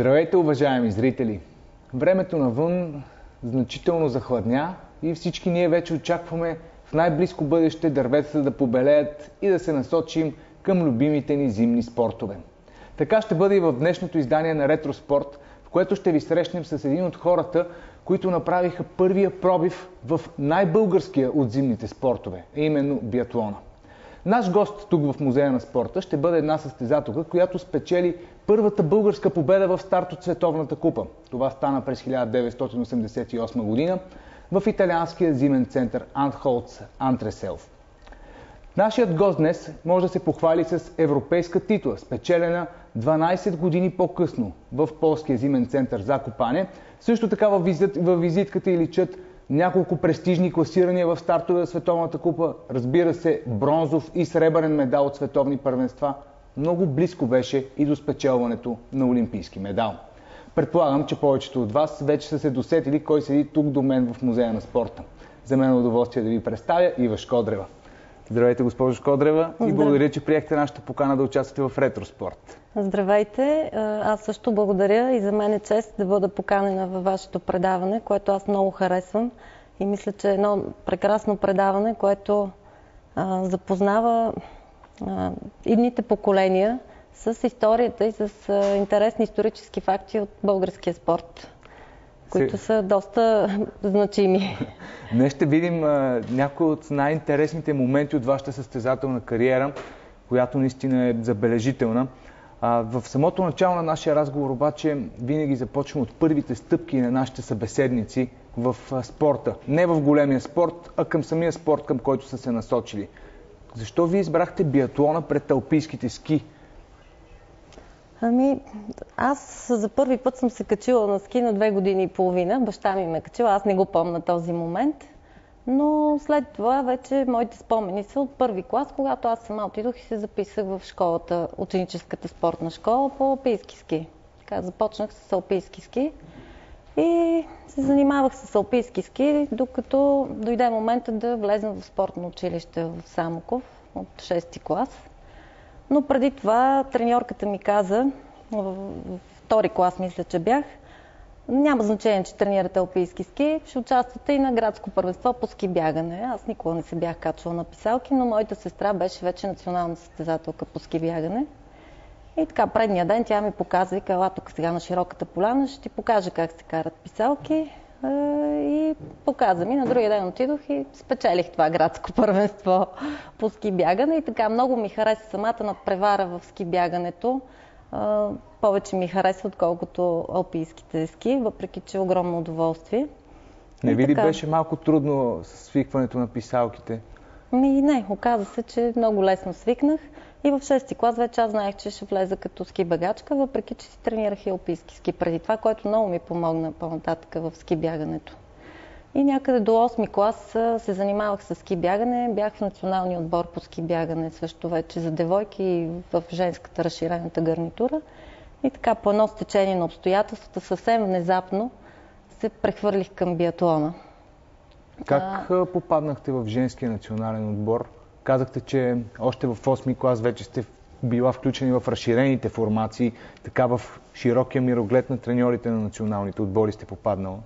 Здравейте, уважаеми зрители! Времето навън значително захладня и всички ние вече очакваме в най-близко бъдеще дърветата да побелеят и да се насочим към любимите ни зимни спортове. Така ще бъде и в днешното издание на Ретроспорт, в което ще ви срещнем с един от хората, които направиха първия пробив в най-българския от зимните спортове, а именно биатлона. Наш гост тук в Музея на спорта ще бъде една състезателка, която спечели първата българска победа в старт от Световната купа. Това стана през 1988 година в италианския зимен център Антхолц Антреселф. Нашият гост днес може да се похвали с европейска титла, спечелена 12 години по-късно в полския зимен център Закопане. Също така във визитката й личат няколко престижни класирания в стартове на Световната купа, разбира се, бронзов и сребърен медал от световни първенства. Много близко беше и до спечелването на олимпийски медал. Предполагам, че повечето от вас вече са се досетили кой седи тук до мен в Музея на спорта. За мен е удоволствие да ви представя Ива Шкодрева. Здравейте, госпожо Шкодрева, и благодаря, че приехте нашата покана да участвате в Ретроспорт. Здравейте! Аз също благодаря и за мен е чест да бъда поканена във вашето предаване, което аз много харесвам и мисля, че е едно прекрасно предаване, което запознава идните поколения с историята и с интересни исторически факти от българския спорт, които са доста значими. Днес ще видим някои от най-интересните моменти от вашата състезателна кариера, която наистина е забележителна. В самото начало на нашия разговор обаче винаги започваме от първите стъпки на нашите събеседници в спорта. Не в големия спорт, а към самия спорт, към който са се насочили. Защо вие избрахте биатлона пред алпийските ски? Аз за първи път съм се качила на ски на 2 години и половина. Баща ми ме качила, аз не го помня този момент. Но след това вече моите спомени са от първи клас, когато аз сама отидох и се записах в школата, ученическата спортна школа по алпийски ски. Така, започнах с алпийски ски и се занимавах с алпийски ски, докато дойде момента да влезем в спортно училище в Самоков от 6-ти клас. Но преди това треньорката ми каза, в втори клас мисля, че бях, няма значение, че тренирате алпийски ски, ще участвате и на градско първенство по ски бягане. Аз никога не се бях качвала на писалки, но моята сестра беше вече национална състезателка по ски бягане. И така, предния ден тя ми показа, вика, ела тук сега на широката поляна, ще ти покажа как се карат писалки. И показа ми. На другия ден отидох и спечелих това градско първенство по ски бягане. И така, много ми хареса самата надпревара в ски бягането. Повече ми харесва, отколкото алпийските ски, въпреки че е огромно удоволствие. Не ви ли беше малко трудно с свикването на писалките? Не, оказа се, че много лесно свикнах. И в 6-ти клас вече аз знаех, че ще влеза като ски бегачка, въпреки че си тренирах и алпийски ски преди това, което много ми помогна по-нататък в ски бягането. И някъде до 8-ми клас се занимавах с ски бягане, бях в националния отбор по ски бягане също вече за девойки и в женската разширената гарнитура. И така по едно стечение на обстоятелствата съвсем внезапно се прехвърлих към биатлона. Как попаднахте в женския национален отбор? Казахте, че още в 8-ми клас вече сте била включени в разширените формации, така в широкия мироглед на треньорите на националните отбори сте попаднала.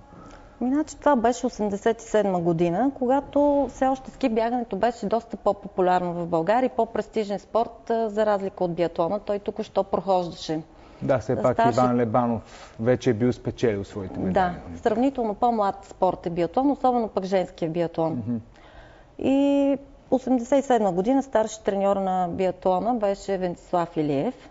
Значи това беше 87 година, когато все още ски бягането беше доста по-популярно в България и по-престижен спорт, за разлика от биатлона. Той току-що прохождаше. Да, все пак Иван Лебанов вече е бил спечелил своите медали. Да, сравнително по-млад спорт е биатлон, особено пък женския биатлон. И 87 година старши треньор на биатлона беше Венцислав Илиев.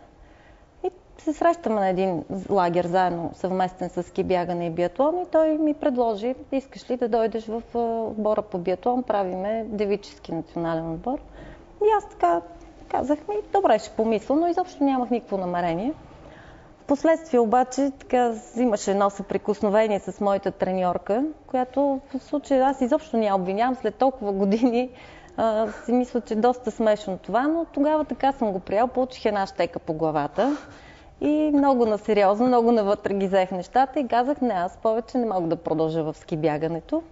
И се срещаме на един лагер заедно, съвместен с ски бягане и биатлон, и той ми предложи, искаш ли да дойдеш в отбора по биатлон, правиме девически национален отбор. И аз така казах ми, добре, ще помисля, но изобщо нямах никакво намерение. Впоследствие обаче така имаше едно съприкосновение с моята треньорка, която в случая аз изобщо не я обвинявам, след толкова години си мисля, че е доста смешно това, но тогава така съм го приел, получих една щека по главата и много насериозно, много навътре ги взех нещата и казах, не, аз повече не мога да продължа в ски бягането.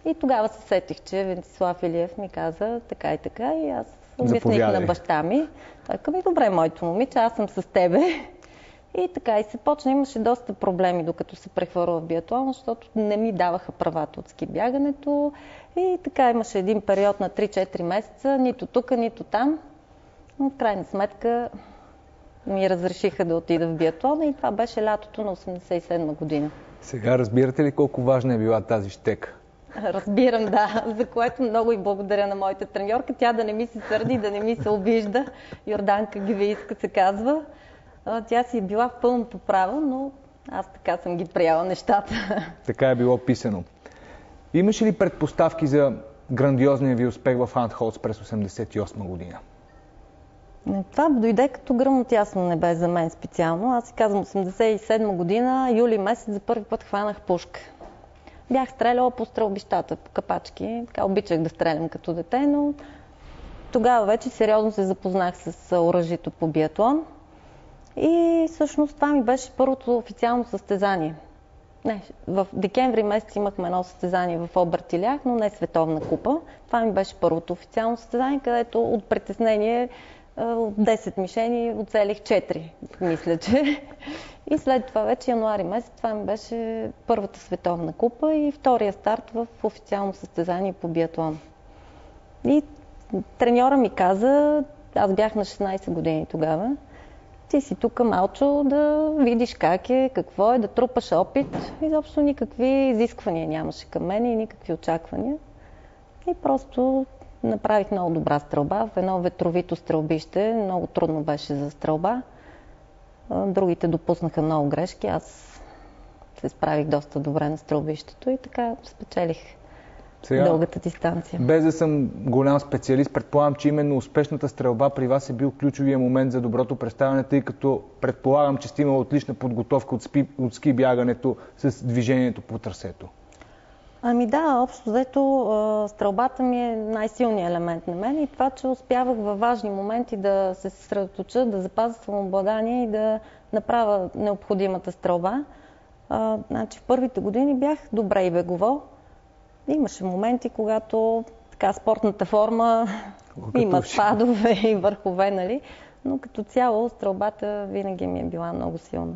И тогава се сетих, че Венцислав Илиев ми каза така и така и аз обясних на баща ми. Той каза ми, добре, моето момиче, аз съм с тебе. И така, и се почна, имаше доста проблеми, докато се прехвърля в биатлон, защото не ми даваха правата от ски бягането. И така имаше един период на 3-4 месеца, нито тук, нито там. Но в крайна сметка ми разрешиха да отида в биатлона и това беше лятото на 87 година. Сега разбирате ли колко важна е била тази щека? Разбирам, да, за което много и благодаря на моята треньорка. Тя да не ми се сърди, да не ми се обижда. Йорданка Гевийска се казва. Тя си е била в пълното право, но аз така съм ги прияла нещата. Така е било писано. Имаше ли предпоставки за грандиозния ви успех в Антхолц през 1988 година? Това дойде като гръм от ясно небе за мен специално. Аз си казвам 1987 година, юли месец за първи път хванах пушка. Бях стреляла по стрелбищата, по капачки. Така обичах да стрелям като дете, но тогава вече сериозно се запознах с оръжието по биатлон. И всъщност това ми беше първото официално състезание. Не, в декември месец имахме едно състезание в Обертилях, но не световна купа. Това ми беше първото официално състезание, където от притеснение от 10 мишени оцелих 4, мисля, че. И след това вече януари месец, това ми беше първата световна купа и втория старт в официално състезание по биатлон. И треньора ми каза, аз бях на 16 години тогава, ти си тук, малчо, да видиш как е, какво е, да трупаш опит. Изобщо никакви изисквания нямаше към мен и никакви очаквания. И просто направих много добра стрелба в едно ветровито стрелбище. Много трудно беше за стрелба. Другите допуснаха много грешки. Аз се справих доста добре на стрелбището и така спечелих дългата дистанция. Без да съм голям специалист, предполагам, че именно успешната стрелба при вас е бил ключовия момент за доброто представяне, тъй като предполагам, че сте имал отлична подготовка от ски бягането с движението по трасето. Ами да, общо взето стрелбата ми е най-силният елемент на мен и това, че успявах във важни моменти да се съсредоточа, да запазя самообладание и да направя необходимата стрелба. Значи в първите години бях добре и бегово. Имаше моменти, когато така спортната форма има спадове и върхове, нали? Но като цяло стрелбата винаги ми е била много силна.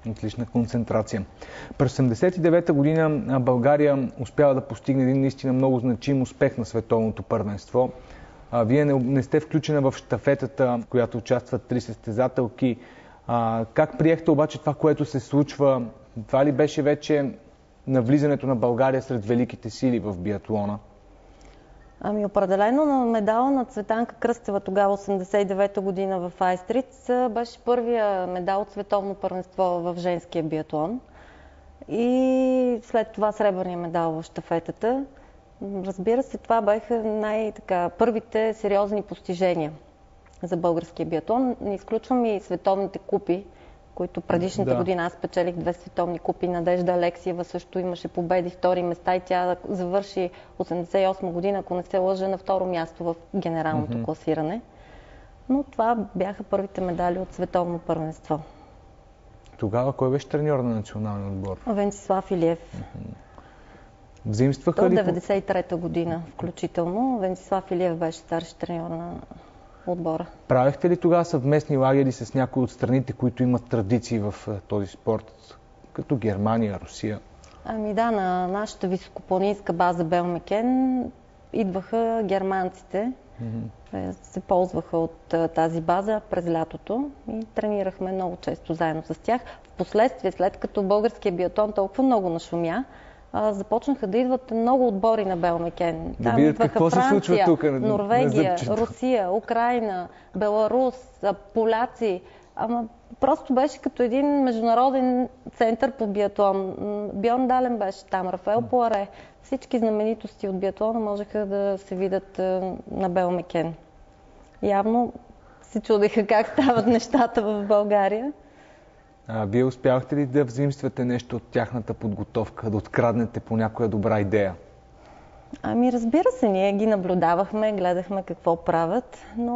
Отлична концентрация. През 1989 година България успява да постигне един наистина много значим успех на световното първенство. Вие не сте включена в щафетата, в която участват 3 състезателки. Как приехте обаче това, което се случва? Това ли беше вече навлизането на България сред великите сили в биатлона? Ами определено на медала на Цветанка Кръстева тогава 89-та година в Айстриц беше първия медал от световно първенство в женския биатлон. И след това сребърния медал в щафетата. Разбира се, това бяха първите сериозни постижения за българския биатлон. Не изключвам и световните купи, които предишната година аз печелих 2 световни купи. Надежда Алексиева също имаше победи, втори места и тя завърши 88 година, ако не се лъжа, на второ място в генералното класиране. Но това бяха първите медали от световно първенство. Тогава кой беше треньор на националния отбор? Венцислав Илиев. Взаимстваха ли? До 93-та година включително. Венцислав Илиев беше старши треньор на отбора. Правихте ли тогава съвместни лагери с някои от страните, които имат традиции в този спорт, като Германия, Русия? Ами да, на нашата високопланинска база Белмекен идваха германците. Се ползваха от тази база през лятото и тренирахме много често заедно с тях. Впоследствие, след като българския биатлон толкова много нашумя, започнаха да идват много отбори на Белмекен. Там идваха Франция, Норвегия, Русия, Украйна, Беларус, поляци. Ама просто беше като един международен център по биатлон. Бьорн Дален беше там, Рафаел Пуаре. Всички знаменитости от биатлона можеха да се видят на Белмекен. Явно се чудеха как стават нещата в България. Вие успявахте ли да взаимствате нещо от тяхната подготовка, да откраднете по някоя добра идея? Ами разбира се, ние ги наблюдавахме, гледахме какво правят, но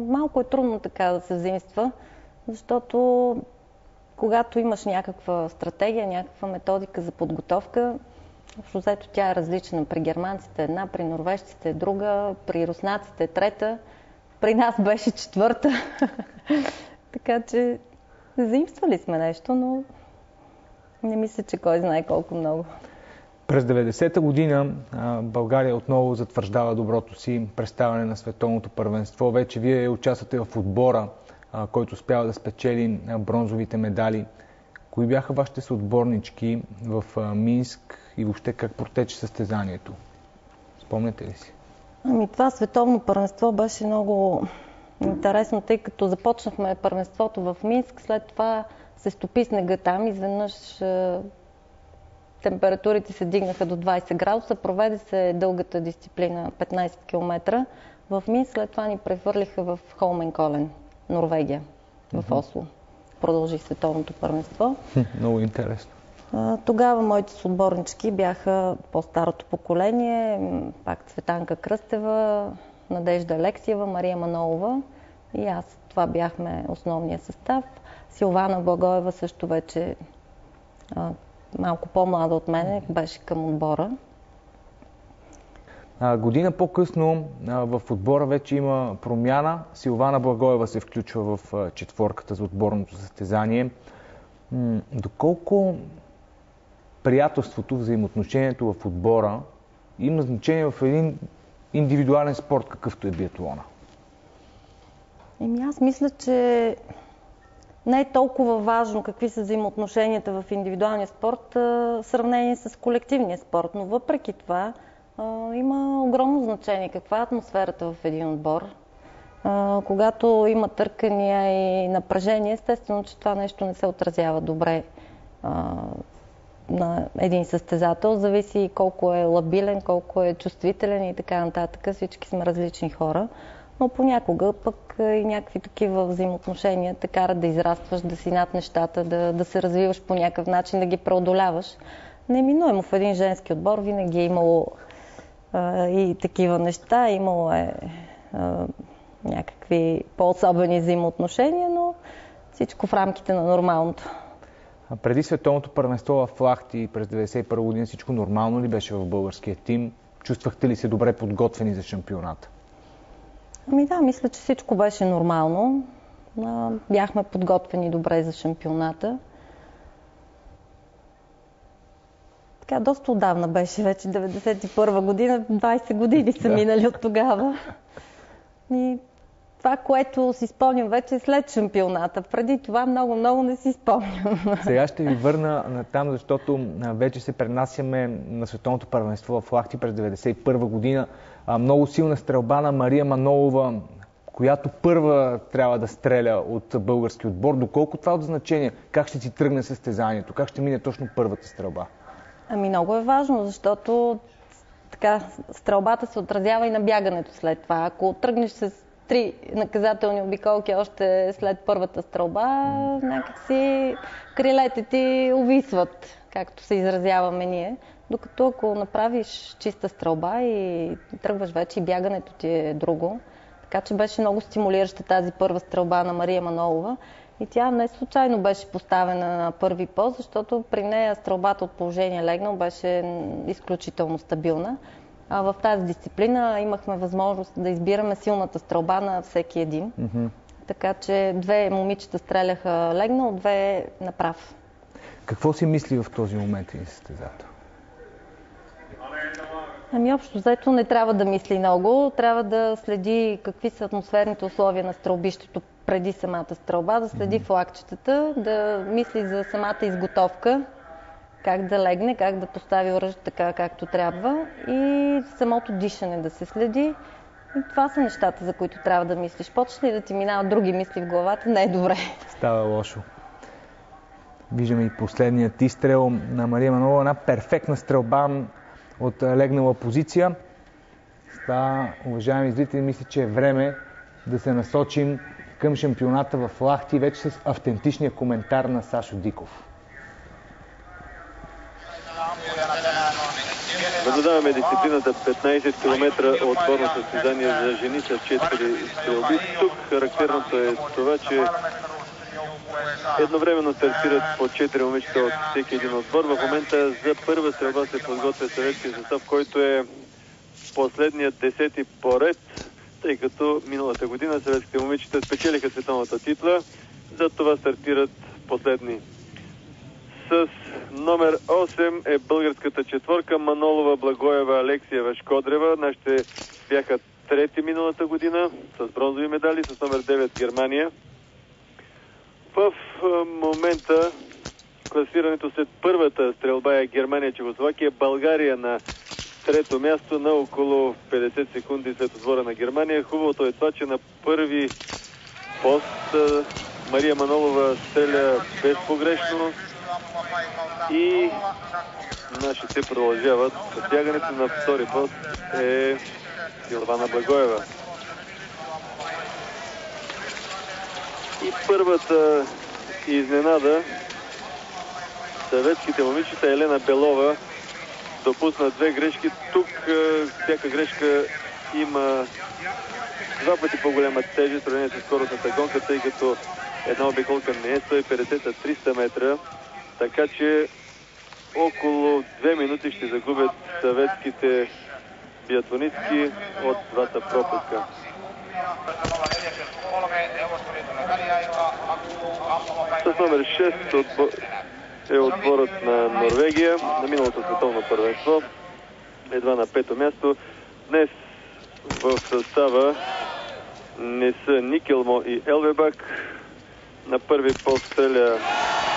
малко е трудно така да се взаимства, защото когато имаш някаква стратегия, някаква методика за подготовка, общо взето тя е различна. При германците една, при норвежците друга, при руснаците трета, при нас беше четвърта. Така че Заимствали сме нещо, но не мисля, че кой знае колко много. През 90-та година България отново затвърждава доброто си представяне на световното първенство. Вече вие участвате в отбора, който успява да спечели бронзовите медали. Кои бяха вашите съотборнички в Минск и въобще как протече състезанието? Спомняте ли си? Това световно първенство беше много интересно, тъй като започнахме първенството в Минск, след това се стопи снега там, изведнъж температурите се дигнаха до 20 градуса, проведе се дългата дисциплина 15 км в Минск, след това ни прехвърлиха в Холменколен, Норвегия, в Осло. Продължи световното първенство. Много интересно. Тогава моите съотборнички бяха по-старото поколение, пак Цветанка Кръстева, Надежда Алексиева, Мария Манолова и аз. Това бяхме основния състав. Силвана Благоева също вече малко по-млада от мене, беше към отбора. Година по-късно в отбора вече има промяна. Силвана Благоева се включва в четворката за отборното състезание. Доколко приятелството, взаимоотношението в отбора има значение в един индивидуален спорт, какъвто е биатлона? Аз мисля, че не е толкова важно какви са взаимоотношенията в индивидуалния спорт в сравнение с колективния спорт, но въпреки това има огромно значение каква е атмосферата в един отбор. Когато има търкания и напрежение, естествено, че това нещо не се отразява добре на един състезател. Зависи колко е лабилен, колко е чувствителен и така нататък. Всички сме различни хора. Но понякога пък и някакви такива взаимоотношения те карат да израстваш, да си над нещата, да се развиваш по някакъв начин, да ги преодоляваш. Неминуемо в един женски отбор винаги е имало и такива неща, имало е някакви по-особени взаимоотношения, но всичко в рамките на нормалното. А преди световното първенство в Лахти през 1991 година всичко нормално ли беше в българския тим? Чувствахте ли се добре подготвени за шампионата? Да, мисля, че всичко беше нормално. Бяхме подготвени добре за шампионата. Така, доста отдавна беше, вече 1991 година, 20 години са минали от тогава. И това, което си спомням вече е след шампионата. Преди това много не си спомням. Сега ще ви върна на там, защото вече се пренасяме на световното първенство в Лахти през 1991 година. Много силна стрелба на Мария Манолова, която първа трябва да стреля от български отбор. Доколко това е от значение? Как ще си тръгне състезанието? Как ще мине точно първата стрелба? Много е важно, защото така, стрелбата се отразява и на бягането след това. Ако тръгнеш с 3 наказателни обиколки още след първата стрелба, някакси крилете ти увисват, както се изразяваме ние. Докато ако направиш чиста стрелба и тръгваш вече и бягането ти е друго. Така че беше много стимулираща тази първа стрелба на Мария Манолова. И тя не случайно беше поставена на първи пост, защото при нея стрелбата от положение легнал беше изключително стабилна. В тази дисциплина имахме възможност да избираме силната стрелба на всеки един. Така че 2 момичета стреляха легнал, 2 направ. Какво си мисли в този момент един състезател? Общо взето не трябва да мисли много, трябва да следи какви са атмосферните условия на стрелбището преди самата стрелба, да следи флагчетата, да мисли за самата изготовка, как да легне, как да постави оръжие така, както трябва и самото дишане да се следи. И това са нещата, за които трябва да мислиш. Почнеш ли да ти минават други мисли в главата, не е добре. Става лошо. Виждаме и последният изстрел на Мария Манолова, една перфектна стрелба от легнала позиция. Уважаеми зрители, мисля, че е време да се насочим към шампионата в Лахти, вече с автентичния коментар на Сашо Диков. Наблюдаваме дисциплината 15 км отборно състезание за жени с 4 стрелби. Тук характерното е това, че едновременно стартират по 4 момичета от всеки един отбор. В момента за първа стрелба се подготвя съветския състав, който е последният 10-ти поред, тъй като миналата година съветските момичета спечелиха световната титла За това стартират последни. С номер 8 е българската четворка Манолова, Благоева, Алексиева, Шкодрева. Нашите бяха трети миналата година с бронзови медали, с номер 9 Германия. В момента класирането след първата стрелба е Германия, Чехословакия, България на трето място на около 50 секунди след отбора на Германия. Хубавото е това, че на първи пост Мария Манолова стреля безпогрешно и нашите продължават. Бягането на втори пост е Силвана Благоева. И първата изненада, съветските момичета, Елена Белова допусна две грешки. Тук всяка грешка има два пъти по-голяма тежест в сравнение с скоростната гонка, тъй като една обиколка не е 150, а 300 метра. Така че около 2 минути ще загубят съветските биатлонистки от двата пропуска. С номер 6 е отборът на Норвегия на миналото световно първенство. Едва на пето място. Днес в състава не са Никелмо и Елвебак. На първи пост стреля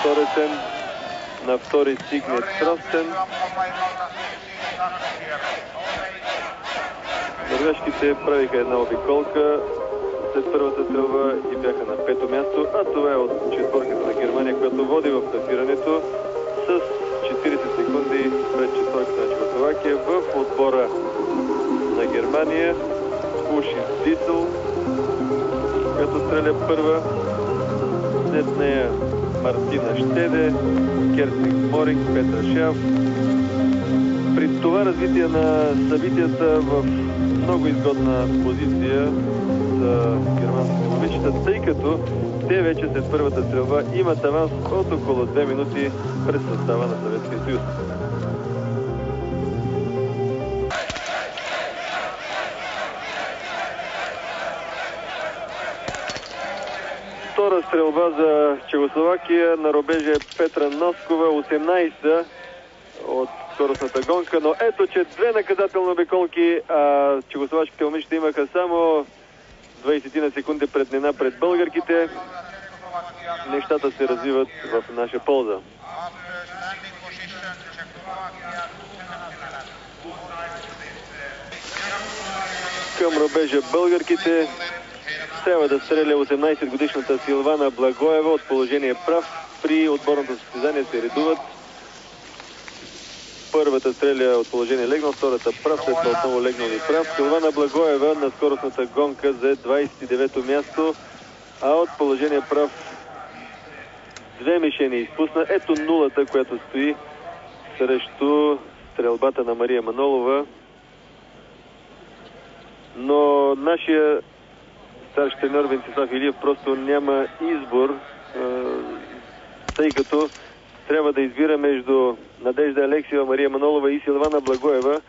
Торесен, на втори Сигнет Тростен. Норвежките правиха една обиколка след първата стрелба и бяха на пето място, а това е от четворката на Германия, която води в класирането с 40 секунди пред четворката на Чехословакия. В отбора на Германия Уши Дисел, която стреля първа, след нея Мартина Щеде, Керстинг Морик, Петра Шаф. При това развитие на събитията в много изгодна позиция за германските момичета, тъй като те вече след първата стрелба имат аванс от около 2 минути пред състава на Съветския съюз. Втора стрелба за Чехословакия. На рубежа е Петра Носкова, 18-та от скоростната гонка, но ето, че две наказателни обиколки, а чехословашките момичета имаха само 20 на секунди преднина пред българките. Нещата се развиват в наша полза. Към рубежа българките трябва да стреля 18-годишната Силвана Благоева от положение прав. При отборното състезание се редуват. Първата стреля от положение легнал, втората прав, след това отново легнал и прав. Силвана Благоева на скоростната гонка за 29-то място, а от положение прав две мишени изпусна. Ето нулата, която стои срещу стрелбата на Мария Манолова. Но нашия старши треньор Венцислав Илиев просто няма избор, тъй като трябва да избира между Надежда Алексиева, Мария Манолова и Силвана Благоева.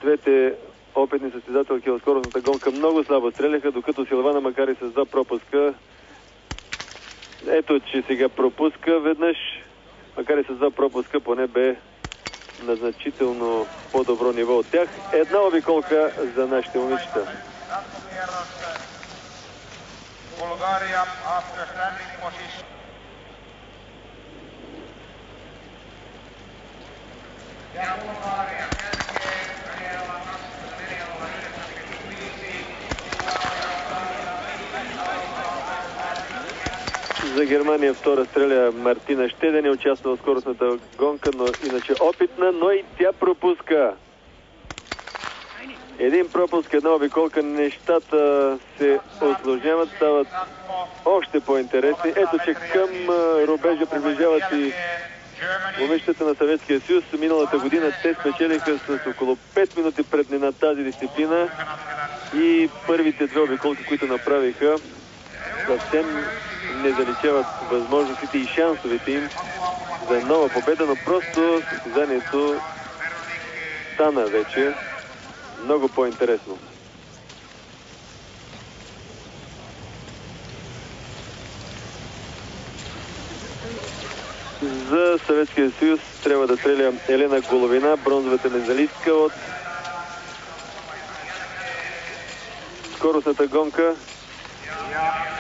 Двете опитни състезателки в скоростната гонка много слабо стреляха, докато Силвана, макар и с два пропуска, ето, че сега пропуска веднъж, макар и с два пропуска, поне бе на значително по-добро ниво от тях. Една обиколка за нашите момичета. България after standing position. За Германия втора стреля Мартина Щеде, не участва в скоростната гонка, но иначе опитна, но и тя пропуска. Един пропуск, една обиколка, нещата се усложняват, стават още по-интересни. Ето, че към рубежа приближават и момичетата на Съветския съюз. Миналата година те спечелиха с около 5 минути преднина тази дисциплина и първите две обиколки, които направиха, съвсем не заличават възможностите и шансовете им за нова победа, но просто състезанието стана вече много по-интересно. За Съветския съюз трябва да стреля Елена Головина, бронзовата медалистка от скоростната гонка.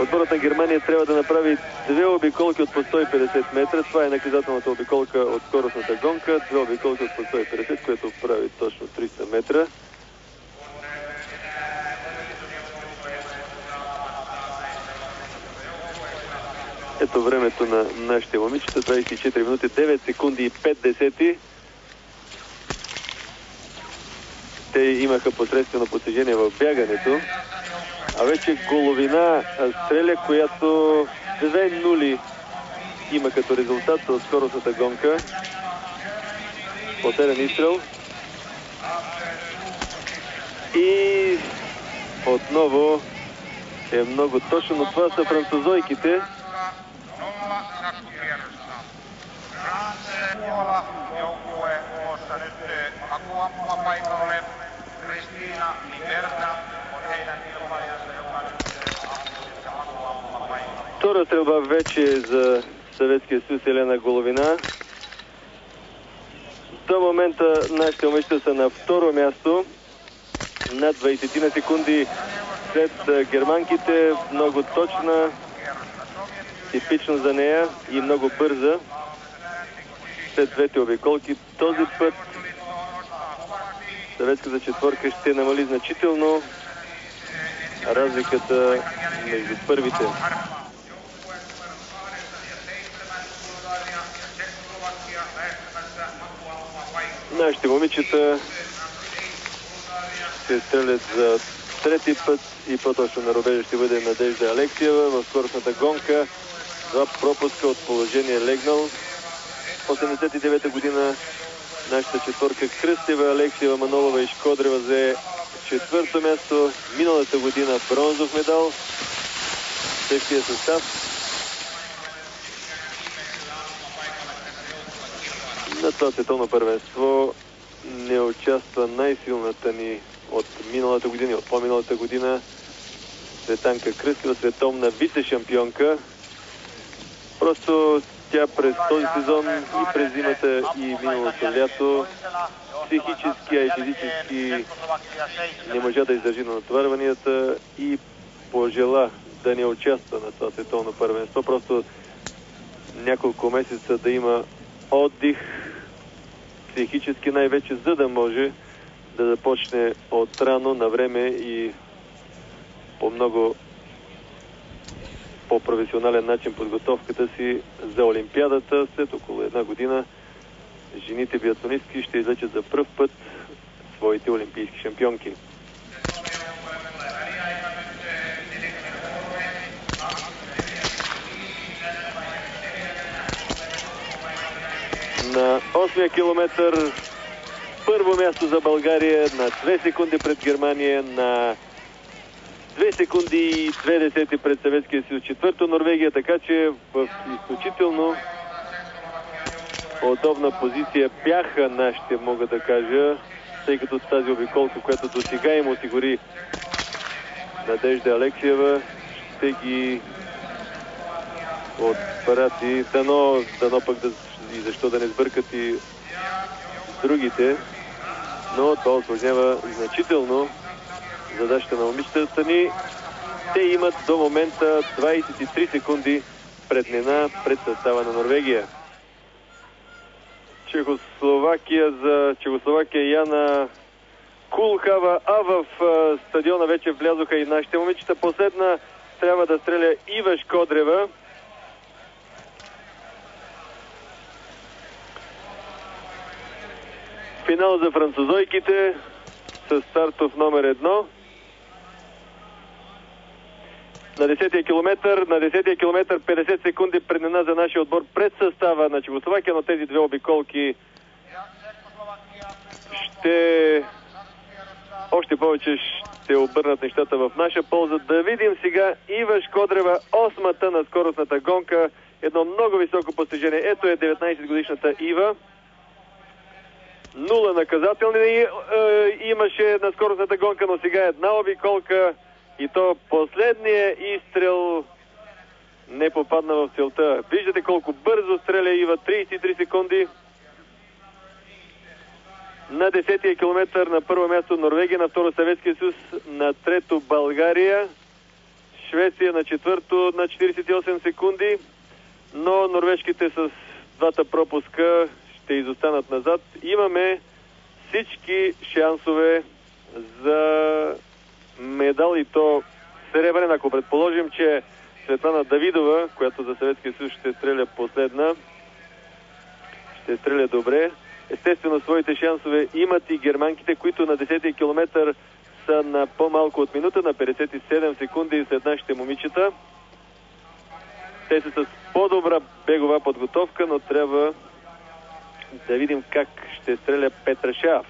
Отборът на Германия трябва да направи две обиколки от по 150 метра. Това е наказателната обиколка от скоростната гонка. Две обиколки от по 150, което прави точно 300 метра. Ето времето на нашите момичета. 24 минути, 9 секунди и 5 десети. Те имаха посредствено постижение в бягането. А вече Головина стреля, която 2-0 има като резултат от скоростната гонка. Последен изстрел. И отново е много точно, но това са французойките. Втора стрелба вече за Съветския съюз, Елена Головина. До момента нашите момичета са на второ място. Над 20 на секунди след германките. Много точна, типично за нея и много бърза. След двете обиколки този път съветската четворка ще намали значително разликата между първите. Нашите момичета се стрелят за трети път и по-точно на рубежа ще бъде Надежда Алексиева в скоростната гонка. Два пропуска от положение легнал. 89-та година нашата четворка Кръстева, Алексиева, Манолова и Шкодрева взе четвърто място. Миналата година бронзов медал. Същия състав. На това световно първенство не участва най-силната ни от миналата година и от по-миналата година Цветанка Кръстева, световна вице-шампионка. Просто тя през този сезон и през зимата и миналото лято психически, а и физически не можа да издържи на натоварванията и пожела да не участва на това световно първенство. Просто няколко месеца да има отдих, психически най-вече, за да може да започне от рано на време и по много по-професионален начин подготовката си за Олимпиадата. След около една година жените биатлонистки ще излечат за пръв път своите олимпийски шампионки. На 8-я километър първо място за България на 2 секунди пред Германия, на 2 секунди и 2 десети пред Съветския съюз. Четвърто Норвегия, така че в изключително удобна позиция бяха нашите, мога да кажа, тъй като тази обиколка, която до сега им осигури Надежда Алексиева, ще ги отпрати. Дано пък и защо да не сбъркат и другите, но това осложнява значително задачата на момичетата ни. Те имат до момента 23 секунди преднина пред състава на Норвегия. Чехословакия Яна Кулхава, а в стадиона вече влязоха и нашите момичета. Последна трябва да стреля Ива Шкодрева. Финал за французойките с стартов номер 1. На 10-я километър 50 секунди преднина за нашия отбор пред състава на Чехословакия, но тези две обиколки още повече ще обърнат нещата в наша полза. Да видим сега Ива Шкодрева, 8-та на скоростната гонка. Едно много високо постижение. Ето е 19-годишната Ива. 0 наказателни имаше на скоростната гонка, но сега една обиколка и то последния изстрел Не попадна в целта. Виждате колко бързо стреля Ива. 33 секунди. На 10-тия километър на първо място Норвегия, на второ Съветския съюз, на трето България, Швеция на четвърто на 48 секунди, но норвежките с двата пропуска ще изостанат назад. Имаме всички шансове за медал, и то сребрен, ако предположим, че Светлана Давидова, която за Съветския съюз ще стреля последна, ще стреля добре. Естествено, своите шансове имат и германките, които на 10-ти километър са на по-малко от минута, на 57 секунди след нашите момичета. Те са с по-добра бегова подготовка, но трябва да видим как ще стреля Петрашев.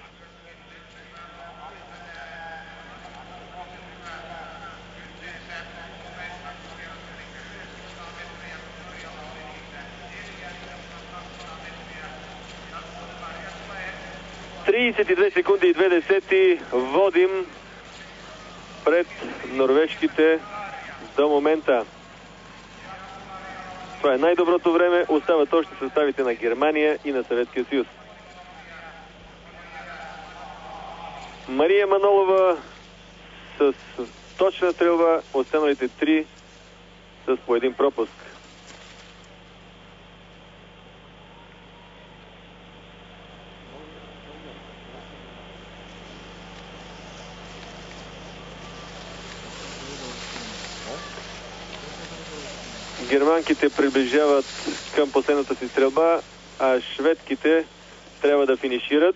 секунди и 2 десети водим пред норвежките до момента. Това е най-доброто време. Остават още съставите на Германия и на Съветския съюз. Мария Манолова с точна стрелба, останалите три с по един пропуск. Германките приближават към последната си стрелба, а шведките трябва да финишират.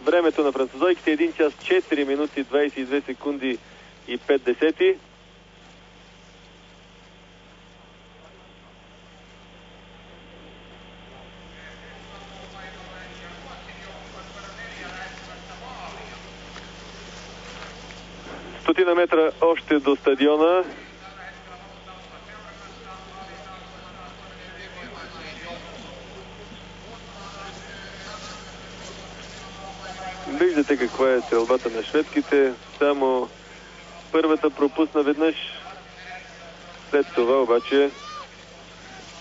Времето на французойките е 1 час 4 минути 22 секунди и 5 десети. Стотина метра още до стадиона. Виждате каква е стрелбата на шведките. Само първата пропусна веднъж. След това обаче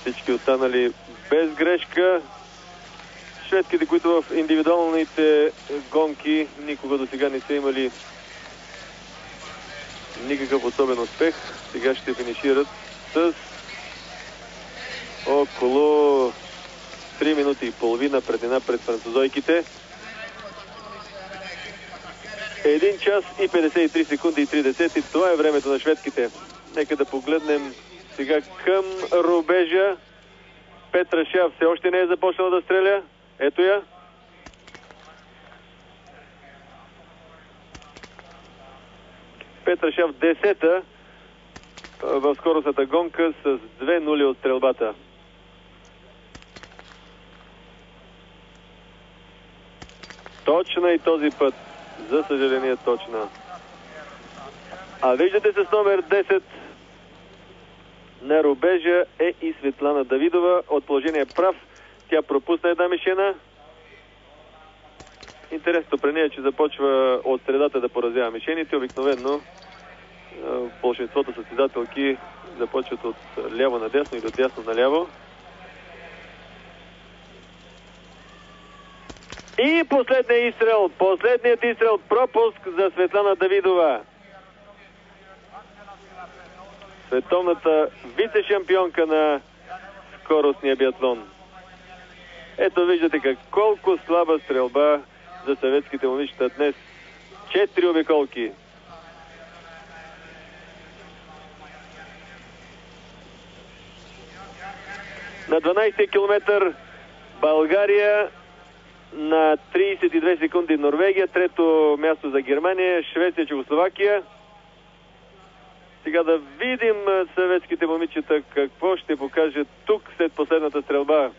всички останали без грешка. Шведките, които в индивидуалните гонки никога до сега не са имали никакъв особен успех, сега ще финишират с около 3 минути и половина предина пред французойките. 1 час и 53 секунди и 3 десети. Това е времето на шведките. Нека да погледнем сега към рубежа. Петрашев все още не е започнал да стреля. Ето я. Петрашев 10-та в скоростната гонка с 2 нули от стрелбата. Точна и този път. За съжаление точна. А виждате с номер 10 на рубежа е и Светлана Давидова. От положение прав. Тя пропусна една мишена. Интересното при нея е, че започва от средата да поразява мишените. Обикновено большинството състезателки започват от ляво на дясно или от дясно на ляво. И последният изстрел, пропуск за Светлана Давидова. Световната вице-шампионка на скоростния биатлон. Ето виждате колко слаба стрелба за съветските момичета днес. 4 обиколки. На 12 километър България, на 32 секунди Норвегия, трето място за Германия, Швеция, Чехословакия. Сега да видим съветските момичета какво ще покажат тук след последната стрелба.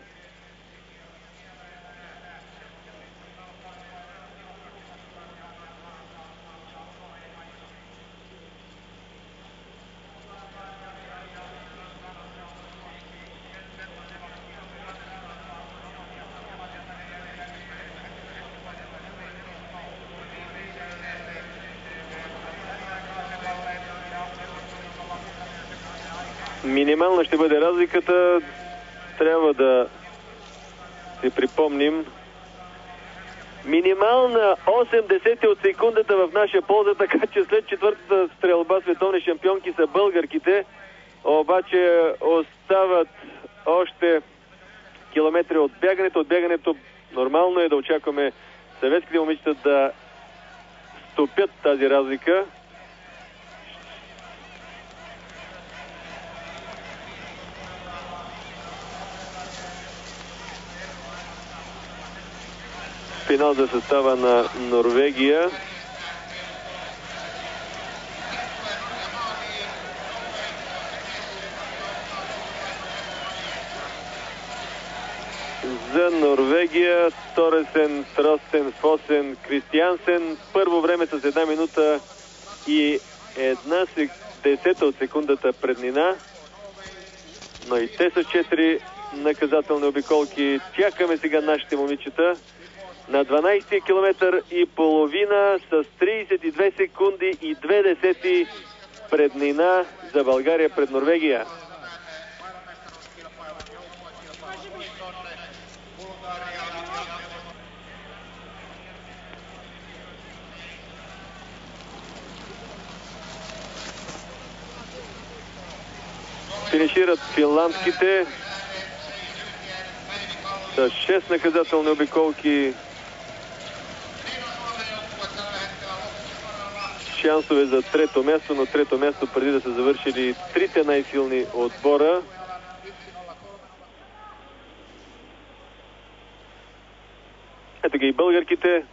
Минимална ще бъде разликата. Трябва да си припомним. Минимална 80 от секундата в наша полза, така че след четвъртата стрелба световни шампионки са българките. Обаче остават още километри от бягането. От бягането нормално е да очакваме съветските момичета да стопят тази разлика. Финал за състава на Норвегия. За Норвегия Торесен, Тростен, Фосен, Кристиансен. Първо време с 1 минута и 1/10 от секундата преднина. Но и те са 4 наказателни обиколки. Чакаме сега нашите момичета. На 12 километър и половина с 32 секунди и 2/10 преднина за България пред Норвегия. Финишират финландските с 6 наказателни обиколки. Шансове за трето място, но трето място преди да са завършили трите най-силни отбора. Ето ги и българките.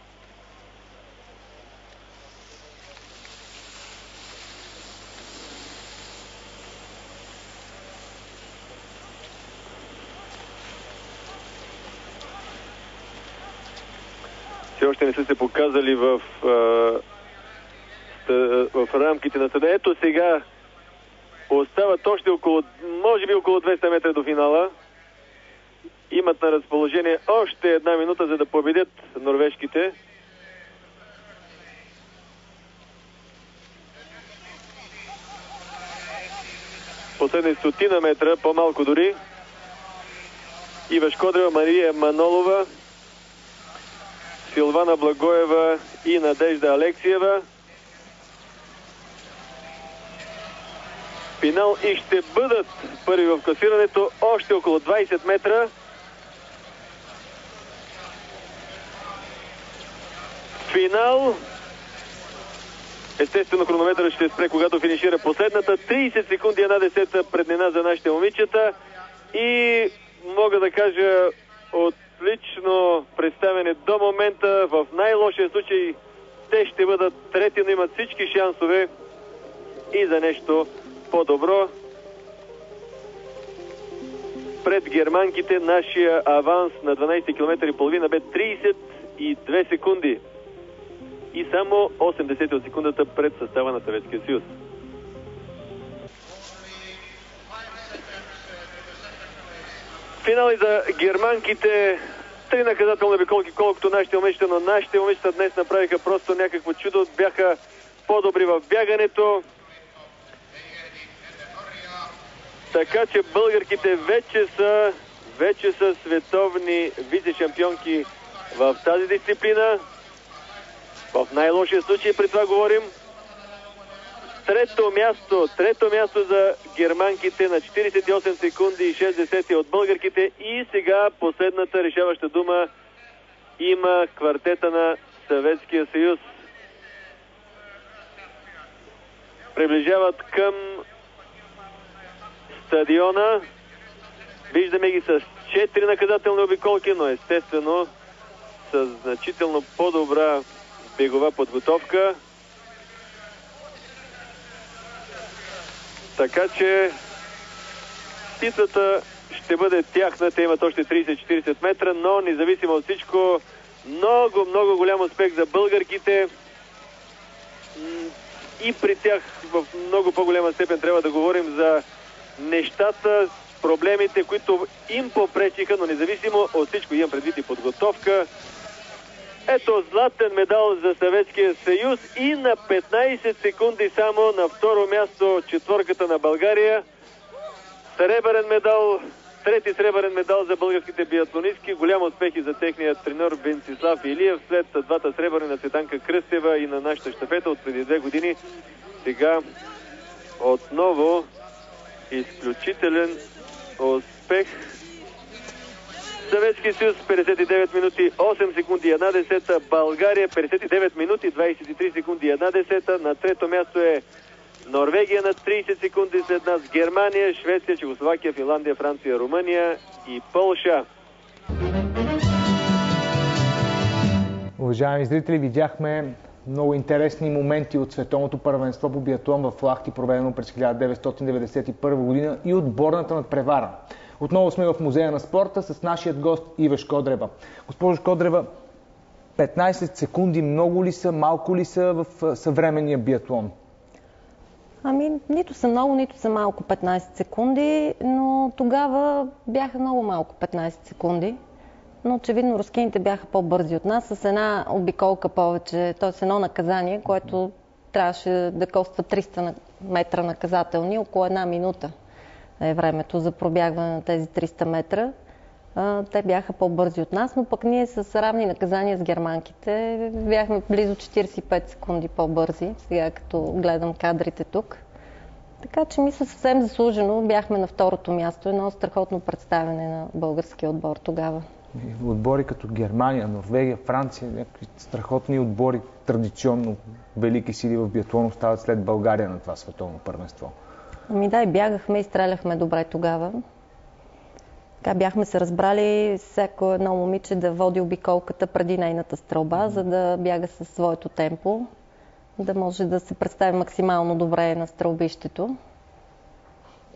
Все още не са се показали в рамките на съда. Ето сега остават още може би около 200 метра до финала. Имат на разположение още 1 минута, за да победят норвежките. Последни 100 метра, по-малко дори. Ива Шкодрева, Мария Манолова, Силвана Благоева и Надежда Алексиева. Финал и ще бъдат първи в класирането още около 20 метра. Финал. Естествено хронометъра ще спре, когато финишира последната. 30 секунди 1/10 преднина за нашите момичета. И мога да кажа отлично представяне до момента. В най-лошия случай те ще бъдат трети, но имат всички шансове и за нещо по-добро. Пред германките нашия аванс на 12 км и половина бе 32 секунди. И само 80 от секундата пред състава на Съветския съюз. Финали за германките. 3 наказателни обиколки, колкото нашите момичета, но нашите момичета днес направиха просто някакво чудо. Бяха по-добри в бягането. Така че българките вече са световни вице-шампионки в тази дисциплина. В най-лошия случай при това говорим. Трето място за германките на 48 секунди и 6/10 от българките. И сега последната решаваща дума има квартета на Съветския съюз. Приближават към стадиона. Виждаме ги с 4 наказателни обиколки, но естествено с значително по-добра бегова подготовка. Така че птицата ще бъде тяхна. Те имат още 30-40 метра, но независимо от всичко, много голям успех за българките. И при тях в много по-голяма степен трябва да говорим за нещата, проблемите, които им попречиха, но независимо от всичко, имам предвид и подготовка. Ето златен медал за Съветския съюз и на 15 секунди само на второ място четворката на България. Сребърен медал, трети сребърен медал за българските биатлонистки. Голям успех и за техния треньор Венцислав Илиев. След двата сребърни на Цветанка Кръстева и на нашата щафета от преди 2 години. Сега отново изключителен успех. Съветски съюз 59 минути 8 секунди 1 десета. България 59 минути 23 секунди 1 десета. На трето място е Норвегия на 30 секунди след нас, Германия, Швеция, Чехословакия, Финландия, Франция, Румъния и Полша. Уважаеми зрители, видяхме много интересни моменти от световното първенство по биатлон в Лахти, проведено през 1991 година и отборната надпревара. Отново сме в Музея на спорта с нашият гост Ива Шкодрева. Госпожо Шкодрева, 15 секунди много ли са, малко ли са в съвременния биатлон? Нито са много, нито са малко 15 секунди, но тогава бяха много малко 15 секунди. Но очевидно рускините бяха по-бързи от нас, с една обиколка повече, т.е. едно наказание, което трябваше да коства 300 метра наказателни, около една минута е времето за пробягване на тези 300 метра. Те бяха по-бързи от нас, но пък ние с равни наказания с германките бяхме близо 45 секунди по-бързи, сега като гледам кадрите тук. Така че мисля съвсем заслужено бяхме на второто място, едно страхотно представяне на българския отбор тогава. Отбори като Германия, Норвегия, Франция, някакви страхотни отбори, традиционно велики сили в биатлон стават след България на това световно първенство. Да, и бягахме и стреляхме добре тогава. Така бяхме се разбрали всяко едно момиче да води обиколката преди нейната стрелба, за да бяга със своето темпо, да може да се представи максимално добре на стрелбището.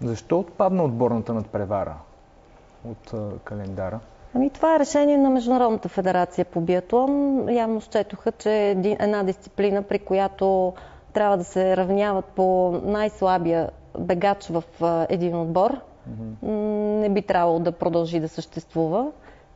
Защо отпадна отборната надпревара от календара? Това е решение на Международната федерация по биатлон. Явно счетоха, че една дисциплина, при която трябва да се равняват по най-слабия бегач в един отбор, не би трябвало да продължи да съществува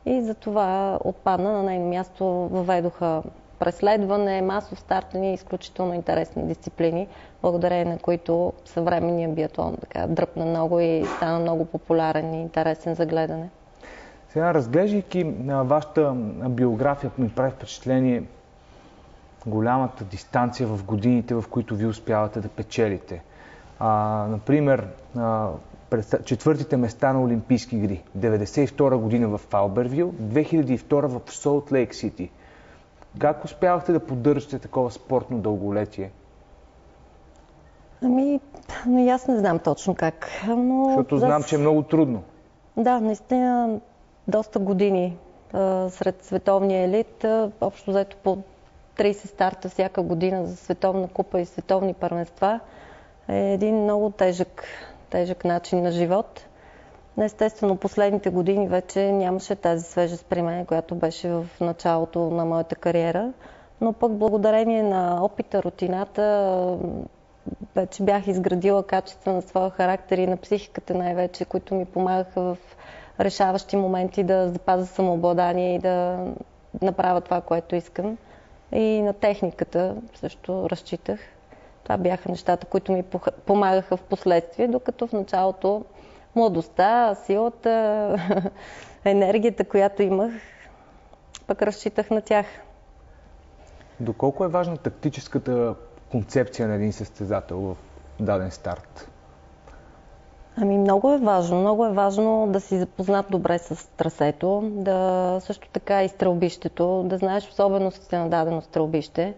и затова отпадна. На нейно място въведоха преследване, масов стартани и изключително интересни дисциплини, благодарение на които съвременният биатлон дръпна много и стана много популярен и интересен за гледане. Сега, разглеждайки вашата биография, ми прави впечатление голямата дистанция в годините, в които ви успявате да печелите. Например, четвъртите места на Олимпийски игри. 1992 година в Албервил, 2002 в Солт Лейк Сити. Как успявахте да поддържате такова спортно дълголетие? Аз не знам точно как. Защото знам, че е много трудно. Да, наистина доста години сред световния елит. Общо взето по 30 старта всяка година за световна купа и световни първенства е един много тежък начин на живот. Естествено, последните години вече нямаше тази свежест при мен, която беше в началото на моята кариера, но пък благодарение на опита, рутината, вече бях изградила качества на своя характер и на психиката най-вече, които ми помагаха в решаващи моменти да запазя самообладание и да направя това, което искам. И на техниката също разчитах. Това бяха нещата, които ми помагаха в последствие, докато в началото младостта, силата, енергията, която имах, пък разчитах на тях. Доколко е важна тактическата концепция на един състезател в даден старт? Много е важно. Много е важно да си запознат добре с трасето, да също така и стрелбището, да знаеш особеностите на дадено стрелбище,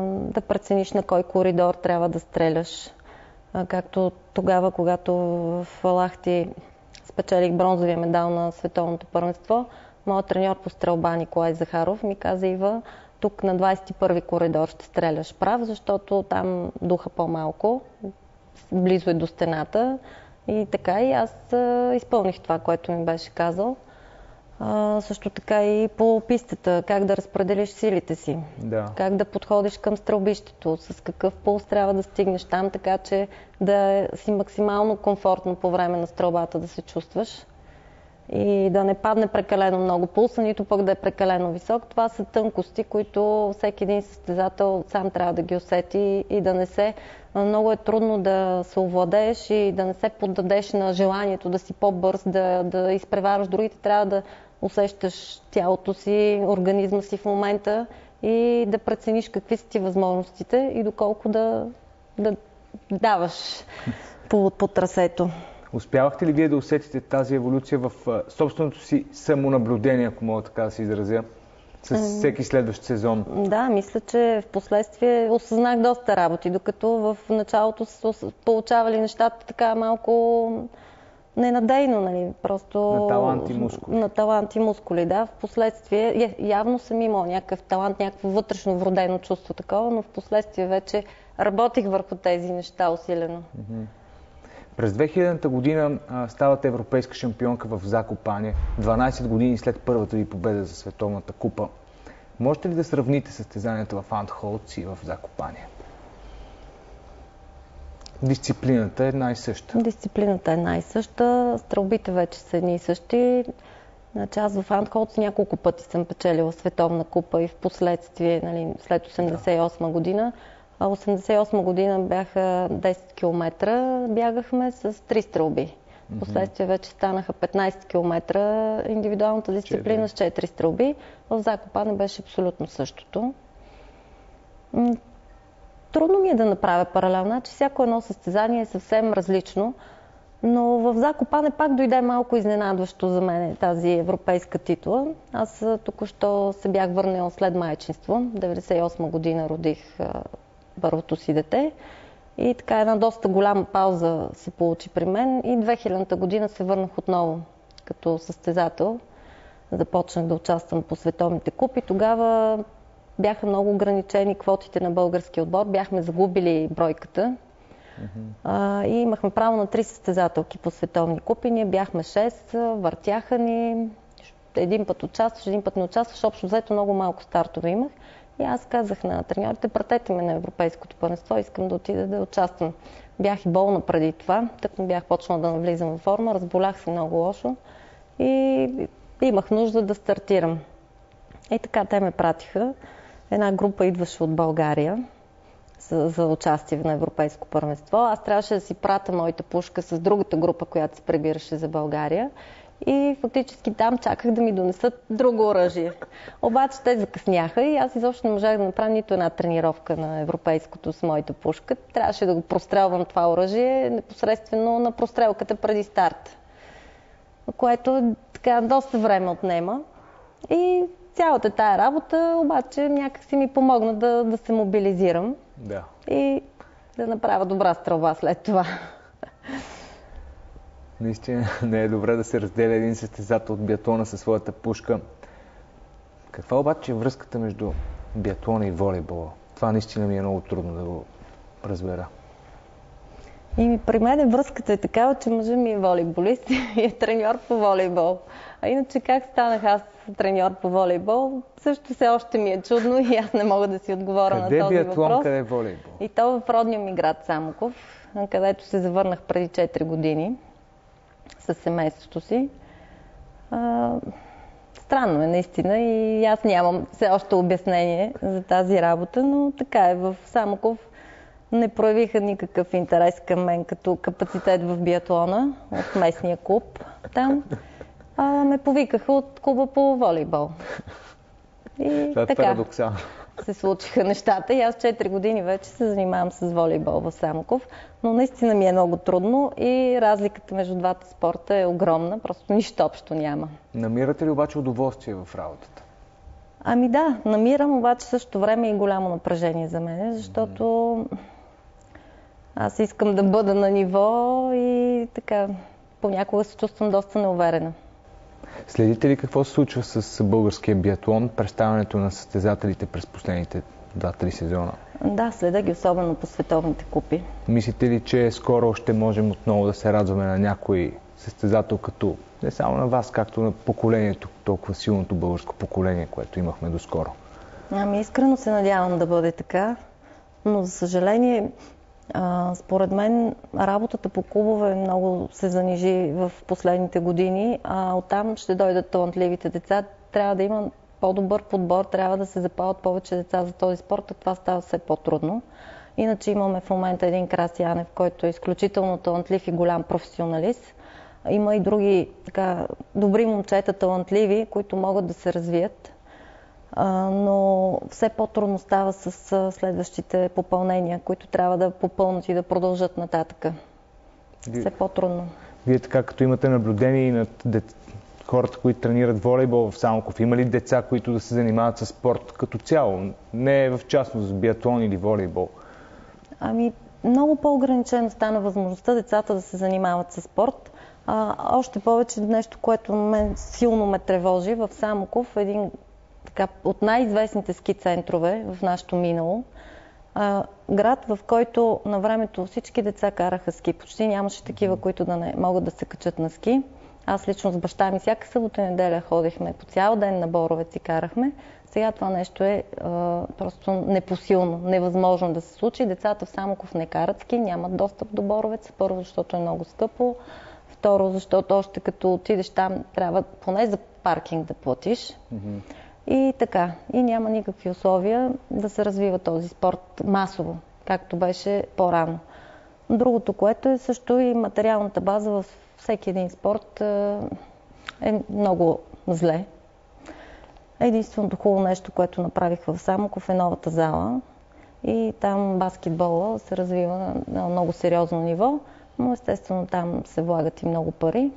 да прецениш на кой коридор трябва да стреляш. Както тогава, когато в Лахти спечелих бронзовия медал на световното първенство, моят треньор по стрелба Николай Захаров ми каза: Ива, тук на 21-ви коридор ще стреляш прав, защото там духа по-малко, близо е до стената. И така и аз изпълних това, което ми беше казал. Също така и по пистата, как да разпределиш силите си, как да подходиш към стрелбището, с какъв пулс трябва да стигнеш там, така че да си максимално комфортно по време на стрелбата да се чувстваш. и да не падне прекалено много пулса, нито пък да е прекалено висок. Това са тънкости, които всеки един състезател сам трябва да ги усети и да не се... Много е трудно да се овладееш и да не се поддадеш на желанието да си по-бърз, да изпреварваш другите. Трябва да усещаш тялото си, организма си в момента и да прецениш какви са ти възможностите и доколко да даваш по трасето. Успявахте ли вие да усетите тази еволюция в собственото си самонаблюдение, ако мога така да се изразя, с всеки следващ сезон? Да, мисля, че в последствие осъзнах доста работи, докато в началото са получавали нещата така малко ненадейно, нали? Просто... На талант и мускули. На талант и мускули, да. В последствие явно съм имала някакъв талант, някакво вътрешно вродено чувство такова, но в последствие вече работих върху тези неща усилено. През 2000-та година ставате европейска шампионка в Закопане, 12 години след първата ви победа за Световната купа. Можете ли да сравните състезанията в Антхолц и в Закопане? Дисциплината е една и съща. Дисциплината е една и съща, стрелбите вече са едни и същи. Значи аз в Антхолц няколко пъти съм печелила Световна купа и в последствие, нали, след 88 година. 88 година бяха 10 км, бягахме с 3 стрелби. Последствие вече станаха 15 км индивидуалната дисциплина с 4 стрелби. В Закопане беше абсолютно същото. Трудно ми е да направя паралел, значи всяко едно състезание е съвсем различно, но в Закопане пак дойде малко изненадващо за мен тази европейска титла. Аз току-що се бях върнала след майчинство. 98 година родих първото си дете и така една доста голяма пауза се получи при мен и 2000-та година се върнах отново като състезател. Започнах да участвам по световните купи. Тогава бяха много ограничени квотите на българския отбор. Бяхме загубили бройката и имахме право на 3 състезателки по световни купи. Ние бяхме 6, въртяха ни. Един път участваш, един път не участваш. Общо взето много малко стартове имах. И аз казах на треньорите, пратете ме на Европейското първенство, искам да отида да участвам. Бях и болна преди това, тъкмо бях почнала да навлизам във форма, разболях се много лошо и имах нужда да стартирам. И така те ме пратиха. Една група идваше от България за участие на Европейско първенство. Аз трябваше да си пратя моята пушка с другата група, която се прибираше за България. И фактически там чаках да ми донесат друго оръжие. Обаче те закъсняха и аз изобщо не можах да направя нито една тренировка на европейското с моята пушка. Трябваше да го прострелвам това оръжие непосредствено на прострелката преди старт. Което така доста време отнема. И цялата тая работа обаче някак си ми помогна да се мобилизирам. Да. И да направя добра стрелба след това. Наистина не е добре да се разделя един състезател от биатлона със своята пушка. Каква обаче е връзката между биатлона и волейбола? Това наистина ми е много трудно да го разбера. И при мен връзката е такава, че мъжът ми е волейболист и е треньор по волейбол. А иначе как станах аз треньор по волейбол, също все още ми е чудно и аз не мога да си отговоря на този въпрос. Къде е биатлон, къде е волейбол? И то в родния ми град Самоков, където се завърнах преди 4 години със семейството си. Странно е наистина и аз нямам все още обяснение за тази работа, но така е. В Самоков не проявиха никакъв интерес към мен като капацитет в биатлона от местния клуб там. Ме повикаха от клуба по волейбол. И това е така парадоксално. Се случиха нещата и аз 4 години вече се занимавам с волейбол в Самоков, но наистина ми е много трудно и разликата между двата спорта е огромна, просто нищо общо няма. Намирате ли обаче удоволствие в работата? Ами да, намирам, обаче също време и голямо напрежение за мен, защото аз искам да бъда на ниво и така понякога се чувствам доста неуверена. Следите ли какво се случва с българския биатлон, представянето на състезателите през последните 2-3 сезона? Да, следа ги, особено по световните купи. Мислите ли, че скоро ще можем отново да се радваме на някой състезател, като не само на вас, както на поколението, толкова силното българско поколение, което имахме доскоро? Ами искрено се надявам да бъде така, но за съжаление Според мен работата по клубове много се занижи в последните години, а оттам ще дойдат талантливите деца. Трябва да има по-добър подбор, трябва да се запалят повече деца за този спорт, а това става все по-трудно. Иначе имаме в момента един Краси Янев, който е изключително талантлив и голям професионалист. Има и други добри момчета, талантливи, които могат да се развият. Но все по-трудно става с следващите попълнения, които трябва да попълнат и да продължат нататък. Все по-трудно. Вие така, като имате наблюдение и над хората, които тренират волейбол в Самоков, има ли деца, които да се занимават с спорт като цяло? Не в частност биатлон или волейбол? Много по-ограничено стана възможността децата да се занимават с спорт. Още повече нещо, което мен силно ме тревожи, в Самоков, един от най-известните ски центрове в нашето минало, град, в който на времето всички деца караха ски. Почти нямаше такива, които да не могат да се качат на ски. Аз лично с баща ми всяка събота и неделя ходихме по цял ден на Боровец и карахме. Сега това нещо е просто непосилно, невъзможно да се случи. Децата в Самоков не карат ски, нямат достъп до Боровец. Първо, защото е много скъпо. Второ, защото още като отидеш там, трябва поне за паркинг да платиш. И така. И няма никакви условия да се развива този спорт масово, както беше по-рано. Другото, което е също и материалната база във всеки един спорт е много зле. Единственото хубаво нещо, което направих в Самоков, е новата зала. И там баскетбола се развива на много сериозно ниво, но естествено там се влагат и много пари.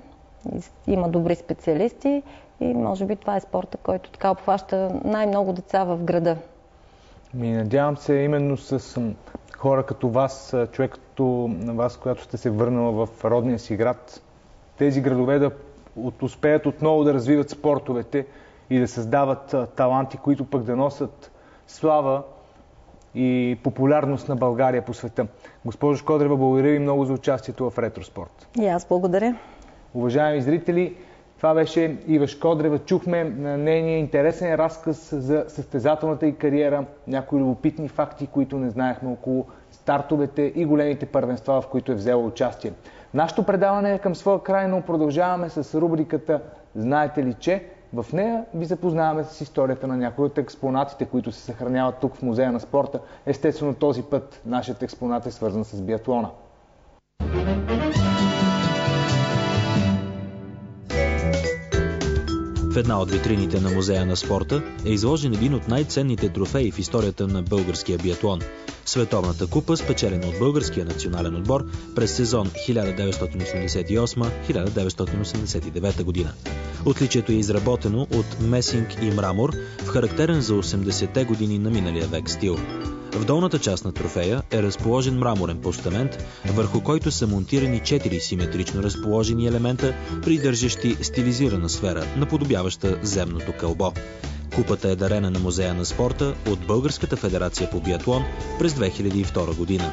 Има добри специалисти и може би това е спорта, който така обхваща най-много деца в града. Надявам се именно с хора като вас, човек като вас, която сте се върнала в родния си град, тези градове да успеят отново да развиват спортовете и да създават таланти, които пък да носят слава и популярност на България по света. Госпожо Шкодрева, благодаря ви много за участието в Ретроспорт. И аз благодаря. Уважаеми зрители, това беше Ива Шкодрева. Чухме нейния интересен разказ за състезателната й кариера, някои любопитни факти, които не знаехме около стартовете и големите първенства, в които е взела участие. Нашето предаване е към своя край, но продължаваме с рубриката "Знаете ли че?". В нея ви запознаваме с историята на някои от експонатите, които се съхраняват тук в Музея на спорта. Естествено, този път нашият експонат е свързан с биатлона. В една от витрините на Музея на спорта е изложен един от най-ценните трофеи в историята на българския биатлон – Световната купа, спечелена от българския национален отбор през сезон 1988-1989 година. Отличието е изработено от месинг и мрамор в характерен за 80-те години на миналия век стил. В долната част на трофея е разположен мраморен постамент, върху който са монтирани 4 симетрично разположени елемента, придържащи стилизирана сфера, наподобяваща земното кълбо. Купата е дарена на Музея на спорта от Българската федерация по биатлон през 2002 година.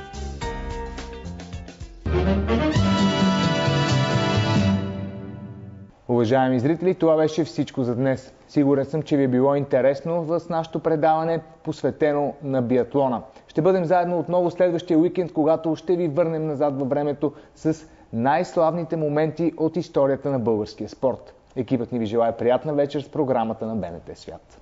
Уважаеми зрители, това беше всичко за днес. Сигурен съм, че ви е било интересно с нашето предаване, посветено на биатлона. Ще бъдем заедно отново следващия уикенд, когато ще ви върнем назад във времето с най-славните моменти от историята на българския спорт. Екипът ни ви желае приятна вечер с програмата на БНТ Свят.